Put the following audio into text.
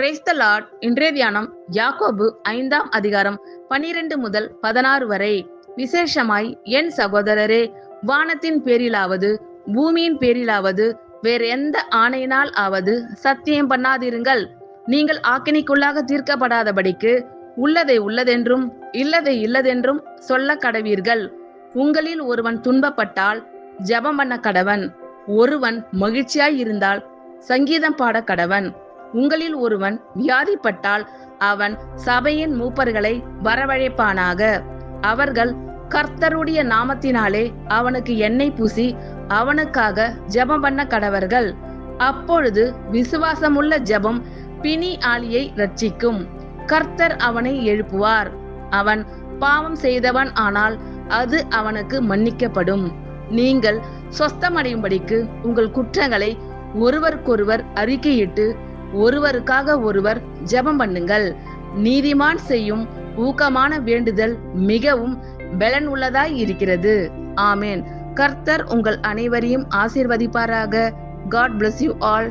Praise the Lord. இன்றைய தியானம் யாக்கோபு 5ஆம் அதிகாரம் 12 முதல் 16 வரை. விசேஷமாய் என் சகோதரரே, வானத்தின் பேரிலாவது பூமியின் பேரிலாவது வேற எந்த ஆணையினால் ஆவது சத்தியம் பண்ணாதிருங்கள். நீங்கள் ஆக்கினைக்குள்ளாக தீர்க்கப்படாதபடிக்கு உள்ளதை உள்ளதென்றும் இல்லதை இல்லதென்றும் சொல்ல கடவீர்கள். உங்களில் ஒருவன் துன்பப்பட்டால் ஜெபம் பண்ண கடவன். ஒருவன் மகிழ்ச்சியாய் இருந்தால் சங்கீதம் பாட கடவன். உங்களில் ஒருவன் வியாதிப்பட்டால் அவன் சபையின் மூப்பர்களை வரவழைப்பானாக. அவர்கள் கர்த்தருடைய நாமத்தினாலே அவனுக்கு எண்ணெய் பூசி அவனுக்காக ஜெபம் பண்ண கடவர்கள். அப்பொழுது விசுவாசமுள்ள ஜெபம் பிணி ஆளியை ரட்சிக்கும். கர்த்தர் அவனை எழுப்புவார். அவன் பாவம் செய்தவன் ஆனால் அது அவனுக்கு மன்னிக்கப்படும். நீங்கள் சொஸ்தமடையும்படிக்கு உங்கள் குற்றங்களை ஒருவருக்கொருவர் அறிக்கையிட்டு ஒருவருக்காக ஒருவர் ஜெபம் பண்ணுங்கள். நீதிமான் செய்யும் ஊக்கமான வேண்டுதல் மிகவும் பலன் உள்ளதாய் இருக்கிறது. ஆமேன். கர்த்தர் உங்கள் அனைவரையும் ஆசீர்வதிப்பாராக. God bless you all.